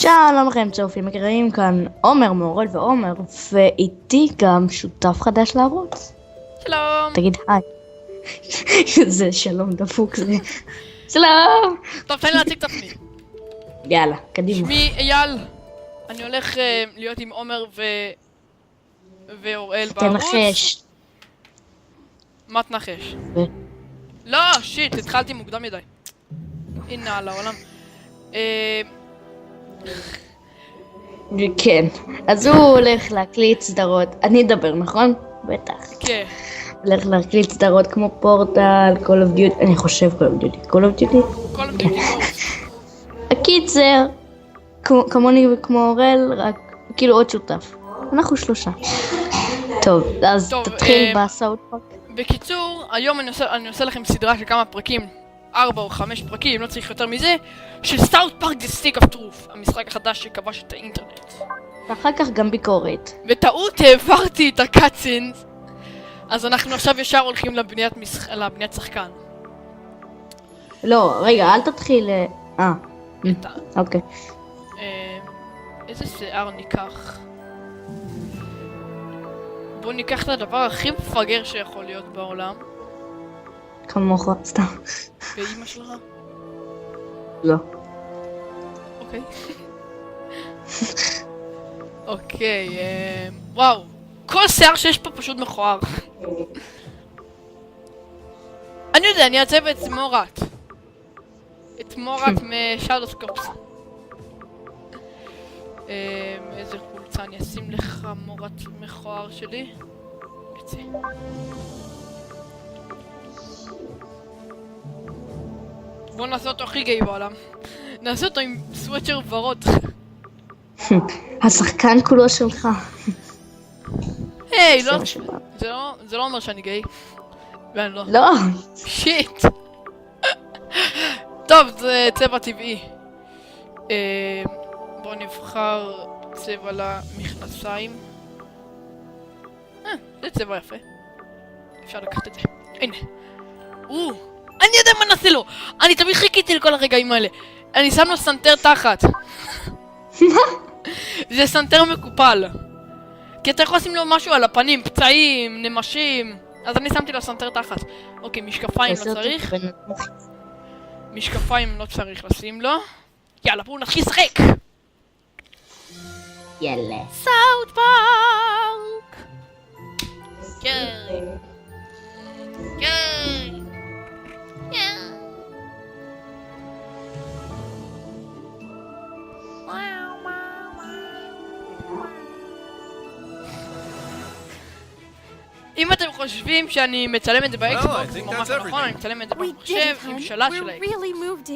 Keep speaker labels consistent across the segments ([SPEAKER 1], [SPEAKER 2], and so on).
[SPEAKER 1] שלום לכם צופים יקרים, כאן עומר מאורל ועומר, ואיתי גם שותף חדש לערוץ.
[SPEAKER 2] שלום.
[SPEAKER 1] תגיד היי. זה שלום דפוק זה. שלום.
[SPEAKER 2] טוב, תן לי להציג את עצמי.
[SPEAKER 1] יאללה, קדימה.
[SPEAKER 2] שמי אייל. אני הולך להיות עם עומר ואוראל בערוץ.
[SPEAKER 1] תנחש.
[SPEAKER 2] מה תנחש? לא, שיט, התחלתי מוקדם מדי. הנה על העולם.
[SPEAKER 1] כן, אז הוא הולך להקליט סדרות, אני אדבר נכון? בטח.
[SPEAKER 2] כן.
[SPEAKER 1] הולך להקליט סדרות כמו פורטל, Call of Duty, אני חושב Call of Duty.
[SPEAKER 2] כל המדינות.
[SPEAKER 1] הקיצר, כמוני וכמו אורל, רק כאילו עוד שותף. אנחנו שלושה. טוב, אז תתחיל בסאוט פארק.
[SPEAKER 2] בקיצור, היום אני עושה לכם סדרה של כמה פרקים, 4 או 5 פרקים, לא צריך יותר מזה, של סאוט פארק The Stick of Truth, המשחק החדש שכבש את האינטרנט.
[SPEAKER 1] ואחר כך גם ביקורת.
[SPEAKER 2] בטעות העברתי את הקאצינס, אז אנחנו עכשיו ישר הולכים לבניית שחקן.
[SPEAKER 1] לא, רגע, אל תתחיל... אוקיי.
[SPEAKER 2] איזה שיער ניקח? בואו ניקח את הדבר הכי מפגר שיכול להיות בעולם.
[SPEAKER 1] כמוך, סתם.
[SPEAKER 2] ואימא שלך?
[SPEAKER 1] לא.
[SPEAKER 2] אוקיי. אוקיי, וואו. כל שיער שיש פה פשוט מכוער. אני יודע, אני אעצב את מורת. את מורת משאודוסקופס. איזה חולצה אני אשים לך מורת מכוער שלי. יצא. בוא נעשה אותו הכי גיי בעולם. נעשה אותו עם סוואצ'ר ורוד.
[SPEAKER 1] השחקן כולו שלך.
[SPEAKER 2] היי, זה לא אומר שאני גיי. ואני לא.
[SPEAKER 1] לא.
[SPEAKER 2] שיט. טוב, זה צבע טבעי. בוא נבחר צבע למכנסיים. זה צבע יפה. אפשר לקחת את זה. הנה. אני יודע מה נעשה לו! אני תמיד חיכיתי לכל הרגעים האלה. אני שם לו סנטר תחת. זה סנטר מקופל. כי אתה יכול לשים לו משהו על הפנים, פצעים, נמשים. אז אני שמתי לו סנטר תחת. אוקיי, משקפיים לא צריך. משקפיים לא צריך לשים לו. יאללה, בואו נתחיל לשחק!
[SPEAKER 1] יאללה.
[SPEAKER 2] סאוט פארק! כן. כן. אם אתם חושבים שאני מצלם את זה באקסבוקס, זה ממש נכון, אני מצלם את זה במחשב עם שלט של האקסבוקס.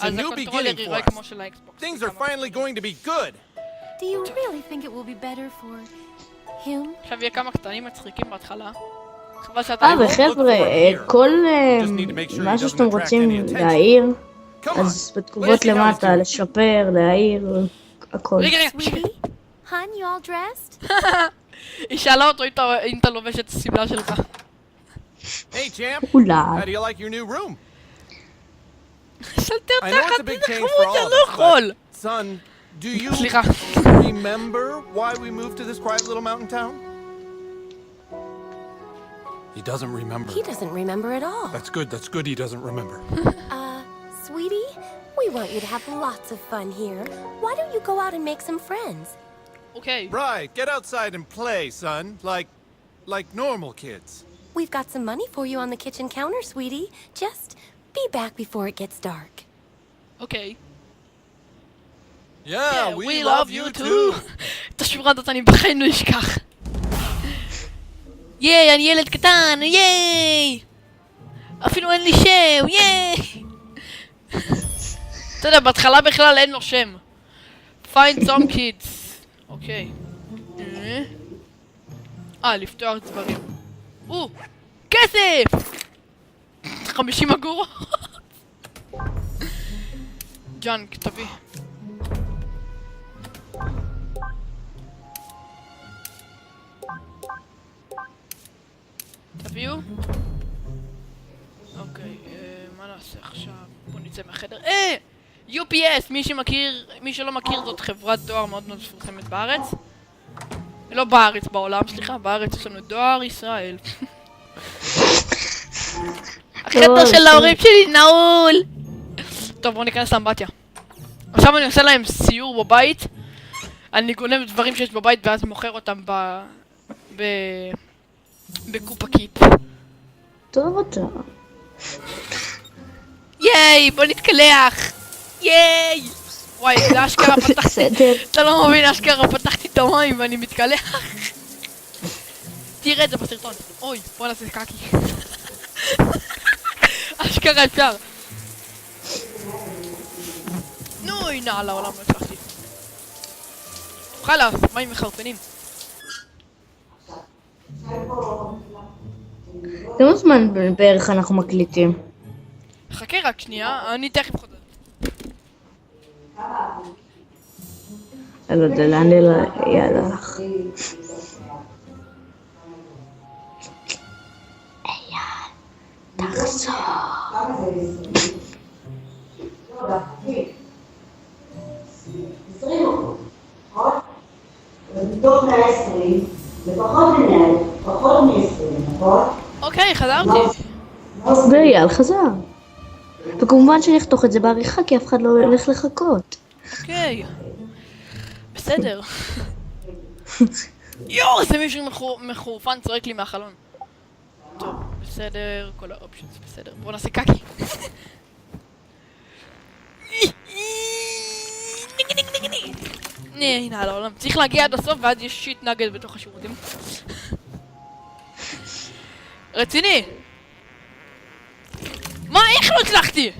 [SPEAKER 2] אז הקונטרולר יראה כמו של האקסבוקס. עכשיו יהיה כמה קטנים מצחיקים בהתחלה.
[SPEAKER 1] וחבר'ה, כל משהו שאתם רוצים להעיר, אז בתגובות למטה, לשפר, להעיר, הכל.
[SPEAKER 2] רגע, היא שאלה אותו אם אתה לובש את הסמלה שלך.
[SPEAKER 1] אולי.
[SPEAKER 2] שלטר תחת, איזה חמוד, אני לא יכול. סליחה.
[SPEAKER 3] He doesn't remember.
[SPEAKER 4] He doesn't remember at all.
[SPEAKER 3] That's good he doesn't remember.
[SPEAKER 4] Sweetie, we want you to have lots of fun here. Why don't you go out and make some friends?
[SPEAKER 2] Okay.
[SPEAKER 3] Right, get outside and play, son. Like normal kids.
[SPEAKER 4] We've got some money for you on the kitchen counter, sweetie. Just be back before it gets dark.
[SPEAKER 2] Okay.
[SPEAKER 3] Yeah, we love you too.
[SPEAKER 2] את השורה הזאת אני בחיים לא אשכח. ייי, אני ילד קטן, ייי! אפילו אין לי שם, ייי! אתה יודע, בהתחלה בכלל אין לו שם. Find some kids. אוקיי. לפתוח דברים. כסף! 50 אגורות. ג'אנק, תביא. תביאו. אוקיי, מה נעשה עכשיו? בוא נצא מהחדר. UPS, מי שלא מכיר זאת חברת דואר מאוד מאוד מפורסמת בארץ. לא בארץ, בעולם, סליחה, בארץ יש לנו דואר ישראל. החדר של ההורים שלי נעול! טוב, בואו ניכנס לאמבטיה. עכשיו אני עושה להם סיור בבית. אני גונב דברים שיש בבית ואז מוכר אותם בקופה קיפ.
[SPEAKER 1] טוב אתה.
[SPEAKER 2] ייי, בוא נתקלח! ייי! וואי, זה אשכרה פתחתי.
[SPEAKER 1] בסדר.
[SPEAKER 2] אתה לא מבין, אשכרה פתחתי את המים ואני מתקלח. תראה את זה בסרטון. אוי, בוא נעשה קקי. אשכרה אפשר. נו, הנה על העולם לא הצלחתי. חלאס, מים מחרפנים.
[SPEAKER 1] כמה זמן בערך אנחנו מקליטים?
[SPEAKER 2] חכה רק שנייה, אני תכף חוזר.
[SPEAKER 1] אני לא יודע לאן יאללה לך. תחזור.
[SPEAKER 5] מתוך 120, לפחות מנהל, פחות מ-20, נכון?
[SPEAKER 2] אוקיי, חזרתי.
[SPEAKER 1] ואייל חזר. וכמובן שאני אחתוך את זה בעריכה כי אף אחד לא הולך לחכות.
[SPEAKER 2] אוקיי. בסדר. יואו, זה מישהו מחורפן צועק לי מהחלון. טוב, בסדר, כל האופציות בסדר. בואו נעשה קקי. הנה על העולם. צריך להגיע עד הסוף ואז יש שיט נגד בתוך השירותים. רציני! מה? איך לא הצלחתי?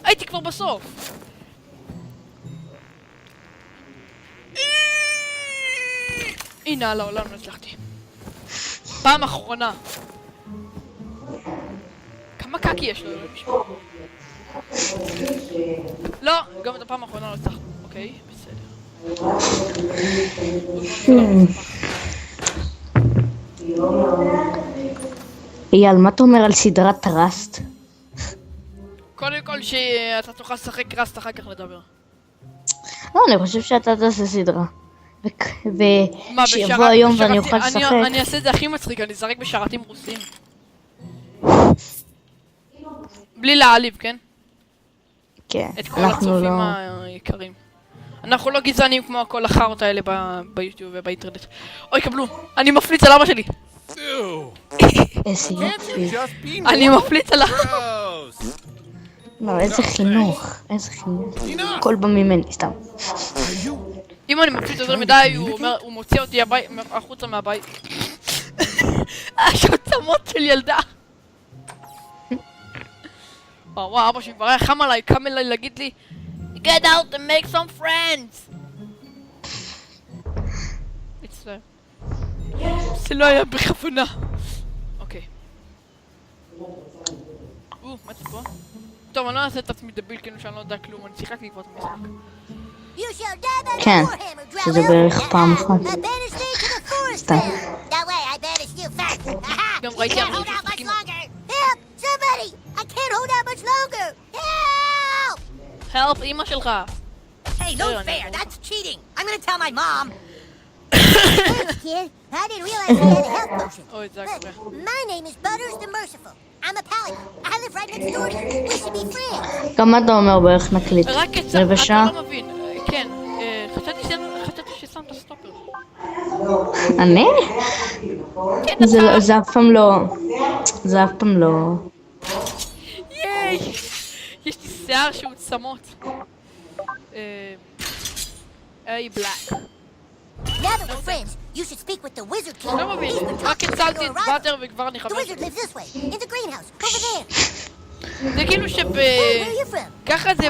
[SPEAKER 2] הייתי כבר בסוף. הנה על העולם לא הצלחתי. פעם אחרונה. כמה קקי יש לו? לא, גם את הפעם האחרונה לא הצלחנו. אוקיי, בסדר.
[SPEAKER 1] אייל, מה אתה אומר על סדרת טראסט?
[SPEAKER 2] קודם כל שאתה תוכל לשחק ראסט אחר כך לדבר.
[SPEAKER 1] לא, אני חושב שאתה תעשה סדרה.
[SPEAKER 2] מה,
[SPEAKER 1] ושיבוא היום ואני אוכל לשחק.
[SPEAKER 2] אני אעשה את זה הכי מצחיק, אני אשחק בשרתים רוסים. בלי להעליב, כן?
[SPEAKER 1] כן,
[SPEAKER 2] את כל
[SPEAKER 1] אנחנו
[SPEAKER 2] הצופים
[SPEAKER 1] לא...
[SPEAKER 2] היקרים. אנחנו לא גזענים כמו כל החארות האלה ביוטיוב ובאינטרנט. אוי, קבלו, אני מפליץ על אבא שלי.
[SPEAKER 3] Ew.
[SPEAKER 1] איזה יופי.
[SPEAKER 3] Just be
[SPEAKER 2] אני מפליץ על
[SPEAKER 3] gross.
[SPEAKER 1] לא, איזה חינוך. איזה חינוך.
[SPEAKER 3] Enough.
[SPEAKER 1] הכל בא ממני, סתם.
[SPEAKER 2] אם אני מפליץ יותר מדי, הוא מוציא אותי החוצה מהבית. השעצמות של ילדה. וואו, אבא שלי כבר היה חם עליי, קם אליי להגיד לי Get out and make some friends! מצטער. זה לא היה בכוונה. אוקיי. מה זה פה? טוב, אני לא אעשה את עצמי דביל כאילו שאני לא יודע כלום, אני שיחקתי כבר את המשחק.
[SPEAKER 1] כן, שזה בערך פעם אחת. סתם.
[SPEAKER 2] גם ראיתי אנשים שמשחקים. Help, אמא שלך!
[SPEAKER 6] Hey, no fair! That's cheating! I'm gonna tell my mom! Thanks, kid. I didn't realize we had a health potion.
[SPEAKER 2] אוי, זה היה קורה.
[SPEAKER 6] My name is Butters the Merciful. I'm a paladin. I live right next door to you. We should be friends.
[SPEAKER 1] כמה אתה אומר בערך נקליט?
[SPEAKER 2] רק
[SPEAKER 1] רבע שעה?
[SPEAKER 2] אתה לא מבין. כן, חשבתי ששמת סטופר.
[SPEAKER 1] אני?
[SPEAKER 2] כן,
[SPEAKER 1] זה אף פעם לא... זה אף פעם לא...
[SPEAKER 2] ייי! יש לי שיער שהוא צמות. היי בלק.
[SPEAKER 6] Now that we're friends, you should speak with the Wizard King.
[SPEAKER 2] לא מבין,
[SPEAKER 6] He's been
[SPEAKER 2] רק
[SPEAKER 6] talking
[SPEAKER 2] הצלתי
[SPEAKER 6] to
[SPEAKER 2] את
[SPEAKER 6] your
[SPEAKER 2] באטר
[SPEAKER 6] arrival.
[SPEAKER 2] וכבר אני
[SPEAKER 6] The
[SPEAKER 2] חבר
[SPEAKER 6] wizard
[SPEAKER 2] שלי.
[SPEAKER 6] lives this way, in the greenhouse, over there.
[SPEAKER 2] זה כאילו
[SPEAKER 6] Hey, where are you from?
[SPEAKER 2] ככה זה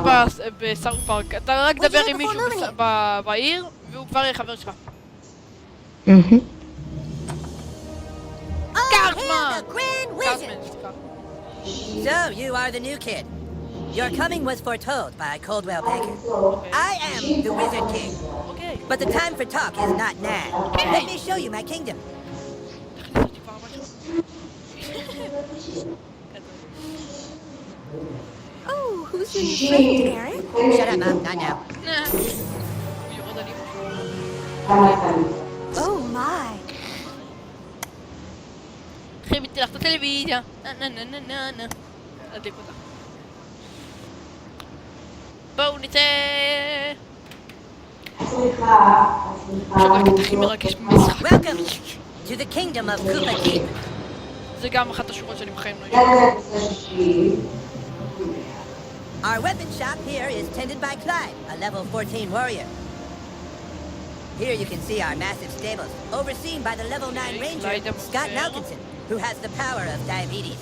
[SPEAKER 2] בסאוט פארק. אתה רק דבר עם מישהו בעיר והוא כבר יהיה חבר שלך.
[SPEAKER 6] Oh,
[SPEAKER 2] Cartman!
[SPEAKER 6] hail the Grand Wizard!
[SPEAKER 2] קארטמן, סליחה.
[SPEAKER 7] So, you are the new kid. Your coming was foretold by Coldwell Banker. I am the Wizard King,
[SPEAKER 2] אוקיי.
[SPEAKER 7] but the time for talk is not now. Let me show you my kingdom.
[SPEAKER 2] תכניס אותי כבר הביתה.
[SPEAKER 4] Oh, who's your new friend, Eric?
[SPEAKER 7] Shut up, Mom. Not now.
[SPEAKER 2] הוא יורד על אמא.
[SPEAKER 5] כמה פעמים.
[SPEAKER 4] Oh my.
[SPEAKER 2] אחי, תלך את הטלוויזיה. נה נה נה נה נה. אדליק אותה. בואו נצא. עכשיו הקטע הכי מרגש במשחק.
[SPEAKER 7] Welcome to the kingdom of Koopa Keep.
[SPEAKER 2] זה גם אחת השורות שאני בחיים לא יודעת.
[SPEAKER 7] Our weapon shop here is tended by Clyde, a level 14 warrior. Here you can see our massive stables, overseen by the level 9 ranger, Scott Malkinson, who has the power of diabetes.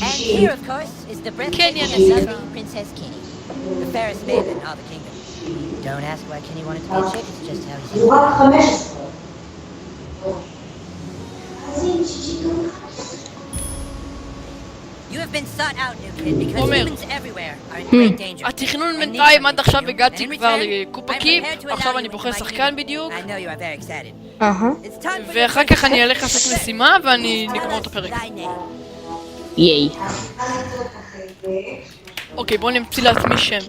[SPEAKER 7] And here, of course, is the breathtaking and lovely Princess Kenny, the fairest maiden in all the kingdom. Don't ask why Kenny wanted to be a chick, it's just how he's...
[SPEAKER 5] הוא רק 15.
[SPEAKER 7] You have been sought out, new kid, because
[SPEAKER 2] Homer.
[SPEAKER 7] humans everywhere are in great danger.
[SPEAKER 2] התכנון
[SPEAKER 7] And need
[SPEAKER 2] בינתיים עד
[SPEAKER 7] something
[SPEAKER 2] עכשיו
[SPEAKER 7] from you.
[SPEAKER 2] הגעתי
[SPEAKER 7] And in
[SPEAKER 2] כבר
[SPEAKER 7] return,
[SPEAKER 2] לקופה
[SPEAKER 7] I'm
[SPEAKER 2] קיפ,
[SPEAKER 7] prepared to
[SPEAKER 2] עכשיו
[SPEAKER 7] allow
[SPEAKER 2] אני
[SPEAKER 7] you
[SPEAKER 2] בוחר
[SPEAKER 7] into my
[SPEAKER 2] שחקן
[SPEAKER 7] kingdom.
[SPEAKER 2] בדיוק,
[SPEAKER 7] I know you are very excited. It's time for your
[SPEAKER 2] ואחר
[SPEAKER 7] first
[SPEAKER 2] כך אני אלך
[SPEAKER 7] fight.
[SPEAKER 2] לעשות משימה ואני
[SPEAKER 7] Tell
[SPEAKER 2] נגמור
[SPEAKER 7] us
[SPEAKER 2] את הפרק.
[SPEAKER 7] thy name.
[SPEAKER 1] ייי.
[SPEAKER 2] אוקיי, בואו נמציא לעצמי שם.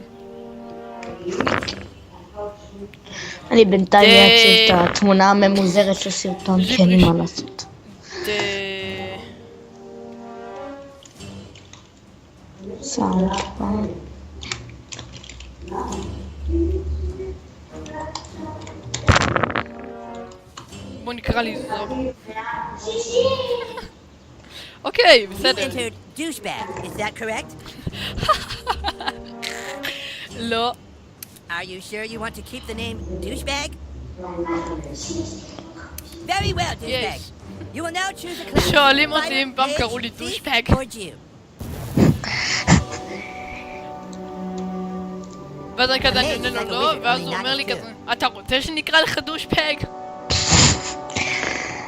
[SPEAKER 1] אני בינתיים אעציר את התמונה הממוזרת של סרטון, כי אין לי מה לעשות. סבבה.
[SPEAKER 2] בואו נקרא לי זו. אוקיי,
[SPEAKER 7] You
[SPEAKER 2] בסדר.
[SPEAKER 7] entered douchebag, is that correct?
[SPEAKER 2] לא.
[SPEAKER 7] Are you sure you want to keep the name douchebag? Very well, douchebag.
[SPEAKER 2] Yes.
[SPEAKER 7] You will now choose a class.
[SPEAKER 2] שואלים אותי
[SPEAKER 7] Fighter,
[SPEAKER 2] אם פעם
[SPEAKER 7] mage,
[SPEAKER 2] קראו לי
[SPEAKER 7] thief,
[SPEAKER 2] דושבג.
[SPEAKER 7] or Jew.
[SPEAKER 2] ואז אני כזה אני עונה לו לא, ואז הוא אומר לי כזה, אתה רוצה שנקרא לך דושבג?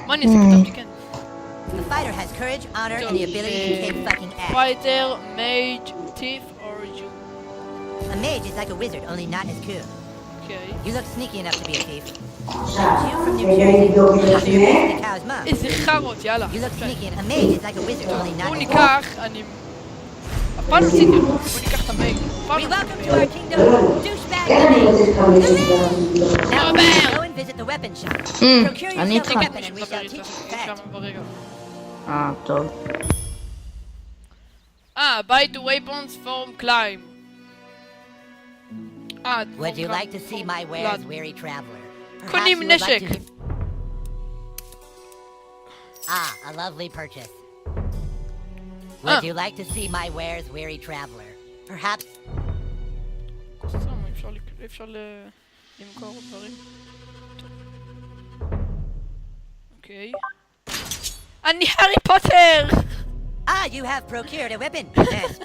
[SPEAKER 2] מה אני אעשה? כתבתי כן.
[SPEAKER 7] A fighter has courage, honor, and the ability to kick fucking ass.
[SPEAKER 2] Fighter, mage, thief, or Jew.
[SPEAKER 7] A mage is like a wizard, only not as cool.
[SPEAKER 2] אוקיי.
[SPEAKER 7] You look sneaky enough to be a thief.
[SPEAKER 5] עכשיו,
[SPEAKER 7] Jew from New
[SPEAKER 5] כדי
[SPEAKER 7] Jersey.
[SPEAKER 5] לבדוק את
[SPEAKER 7] You're
[SPEAKER 5] השני,
[SPEAKER 7] the cow's mom.
[SPEAKER 2] איזה חרות, יאללה.
[SPEAKER 7] You look sneaky, and a mage is like a wizard, only not
[SPEAKER 2] בואו
[SPEAKER 7] as cool.
[SPEAKER 2] ניקח, אני... הפעם עשיתי אותו, בואו ניקח את המייג.
[SPEAKER 7] We welcome to our kingdom, douchebag
[SPEAKER 5] כן, אני
[SPEAKER 7] the
[SPEAKER 5] רוצה
[SPEAKER 7] mage.
[SPEAKER 5] לקבל את זה.
[SPEAKER 7] Now, go and visit the weapon shop. Procure
[SPEAKER 1] אני
[SPEAKER 7] yourself
[SPEAKER 1] איתך.
[SPEAKER 7] a weapon and we shall teach you
[SPEAKER 2] שם
[SPEAKER 7] fact.
[SPEAKER 2] ברגע.
[SPEAKER 1] טוב.
[SPEAKER 2] buy the weapons from climb.
[SPEAKER 7] Would you like to see my wares, weary traveler? Perhaps
[SPEAKER 2] קונים
[SPEAKER 7] you would like
[SPEAKER 2] נשק.
[SPEAKER 7] to- a lovely purchase. Would you like to see my wares, weary traveler? Perhaps
[SPEAKER 2] אפשר למכור דברים. אוקיי. אני הארי פוטר!
[SPEAKER 7] you have procured a weapon. Yes.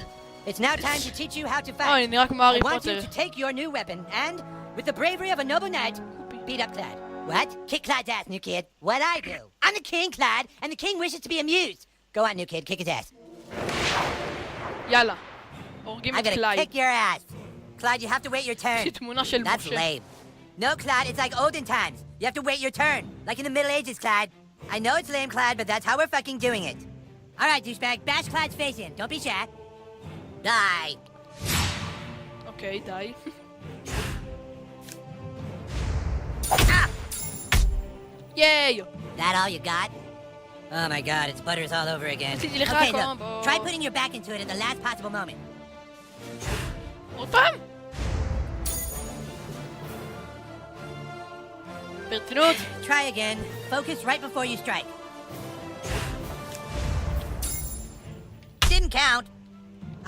[SPEAKER 7] It's now time to teach you how to fight.
[SPEAKER 2] אני נראה כמו
[SPEAKER 7] I
[SPEAKER 2] הארי
[SPEAKER 7] want you
[SPEAKER 2] פוטר.
[SPEAKER 7] to take your new weapon and, with the bravery of a noble knight, beat up Clyde. What? Kick Clyde's ass, new kid. What I do? I'm the king, Clyde, and the king wishes to be amused. Go on, new kid, kick his ass.
[SPEAKER 2] יאללה. הורגים
[SPEAKER 7] I'm
[SPEAKER 2] את
[SPEAKER 7] gonna
[SPEAKER 2] קלייד.
[SPEAKER 7] kick your ass. Clyde, you have to wait your turn.
[SPEAKER 2] יש לי תמונה של
[SPEAKER 7] That's
[SPEAKER 2] משה.
[SPEAKER 7] lame. No, Clyde, it's like olden times. You have to wait your turn. Like in the Middle Ages, Clyde. I know it's lame, Clyde, but that's how we're fucking doing it. Alright, douchebag, bash Clyde's face in. Don't be shy. Die.
[SPEAKER 2] אוקיי, די.
[SPEAKER 7] Ah!
[SPEAKER 2] ייי!
[SPEAKER 7] That all you got? Oh my god, it's butters all over again.
[SPEAKER 2] עשיתי לך
[SPEAKER 7] Okay, look,
[SPEAKER 2] קומבו.
[SPEAKER 7] try putting your back into it at the last possible moment.
[SPEAKER 2] עוד פעם? ברצינות?
[SPEAKER 7] Try again. Focus right before you strike. Didn't count.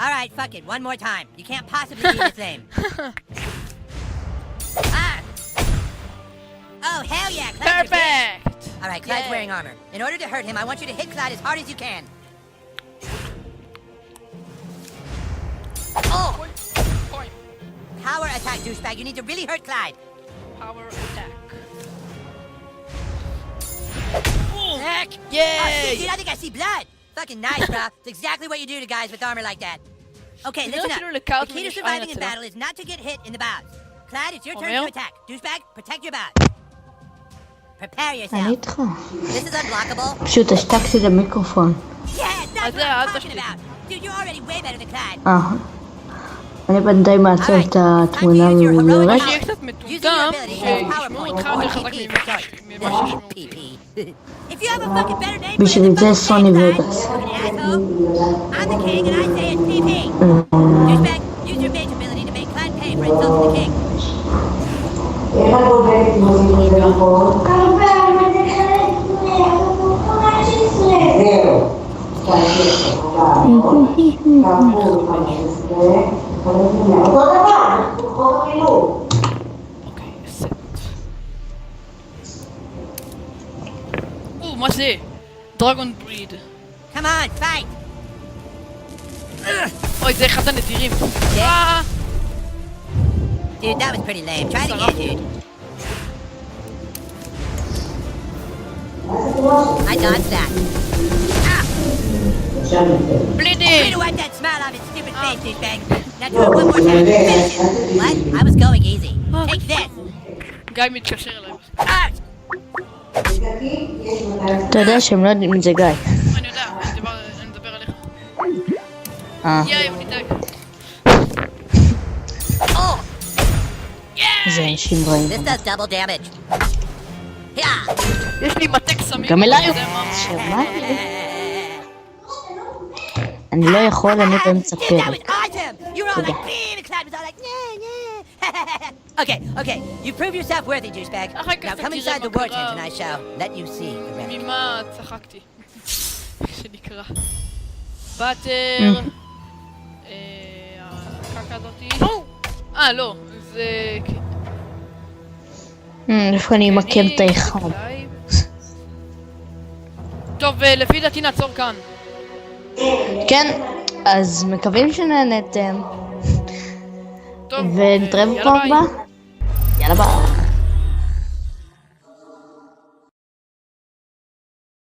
[SPEAKER 7] Alright, fuck it. One more time. You can't possibly be the same. Ah! Oh, hell yeah, Clyde's your bitch.
[SPEAKER 2] Perfect!
[SPEAKER 7] Alright, Clyde's
[SPEAKER 2] Yeah.
[SPEAKER 7] wearing armor. In order to hurt him, I want you to hit Clyde as hard as you can. Oh!
[SPEAKER 2] אוי,
[SPEAKER 7] Power attack, douchebag. You need to really hurt Clyde.
[SPEAKER 2] power attack.
[SPEAKER 7] Heck!
[SPEAKER 2] Yay!
[SPEAKER 7] Oh, shit, dude, I think I see blood. Fucking nice, bro. It's exactly what you do to guys with armor like that. Okay, listen up.
[SPEAKER 2] אפילו לקארט
[SPEAKER 7] The key to
[SPEAKER 2] יש
[SPEAKER 7] surviving in
[SPEAKER 2] עין
[SPEAKER 7] battle is not to get hit in the bows. Clyde, it's your turn
[SPEAKER 2] אומר?
[SPEAKER 7] to attack. Douchebag, protect your bows. Prepare
[SPEAKER 1] אני
[SPEAKER 7] yourself.
[SPEAKER 1] איתך.
[SPEAKER 7] This is unblockable.
[SPEAKER 1] פשוט השתקתי את המיקרופון.
[SPEAKER 7] Yeah, that's
[SPEAKER 2] אז
[SPEAKER 7] what
[SPEAKER 2] זה, אל
[SPEAKER 7] I'm talking
[SPEAKER 2] תשתיק.
[SPEAKER 7] about.
[SPEAKER 6] Dude, you're already way better than Clyde.
[SPEAKER 1] אני בינתיים מעצב את התמונה הממולרת.
[SPEAKER 2] שיהיה קצת מטומטם, שישמעו אותך יותר חזק ממה שישמעו אותי.
[SPEAKER 6] If you have a fucking better name,
[SPEAKER 1] בשביל זה סוני וגאס.
[SPEAKER 6] I'm the king and I say it's PP. Douchebag, use your mage ability to make Clyde pay for insulting the king.
[SPEAKER 5] איך את עובדת עם הסיפור הזה נכון? כמה פעמים את חלק זהו. 15, אותו דבר, חוק החינוך.
[SPEAKER 2] אוקיי, סט. מה זה? דרגון בריד.
[SPEAKER 6] Come on, fight.
[SPEAKER 2] אוי, זה אחד הנדירים.
[SPEAKER 6] Dude, that was pretty lame. Try it again, dude. I dodged that.
[SPEAKER 2] בלידים!
[SPEAKER 6] Way to wipe that smile off his stupid face, douchebag. Now do it one more time. Finish it. What? I was going easy. Take this.
[SPEAKER 2] גיא מתקשר אליי.
[SPEAKER 1] אתה יודע שהם לא יודעים מי זה גיא.
[SPEAKER 2] אני יודע, אני מדבר עליך. יאי, הוא ניתק.
[SPEAKER 1] זה אנשים רעים.
[SPEAKER 6] This does double damage.
[SPEAKER 2] יש לי מטה קסמים.
[SPEAKER 1] גם אליי הוא שמה? אני לא יכול, אני באמצע
[SPEAKER 6] That was
[SPEAKER 1] פרק.
[SPEAKER 6] awesome! You were all like, beam, and Clyde was all like, nah. Okay, you prove yourself worthy, douchebag. Now come inside the war tent and I shall let you see the rest.
[SPEAKER 2] ממה צחקתי? שנקרא. באטר. הקקה הזאתי. לא, זה...
[SPEAKER 1] איפה אני אמקם את האחד.
[SPEAKER 2] טוב, לפי דעתי נעצור כאן.
[SPEAKER 1] כן, אז מקווים שנהנתם.
[SPEAKER 2] טוב,
[SPEAKER 1] ונתראה בפרק הבא. יאללה ביי.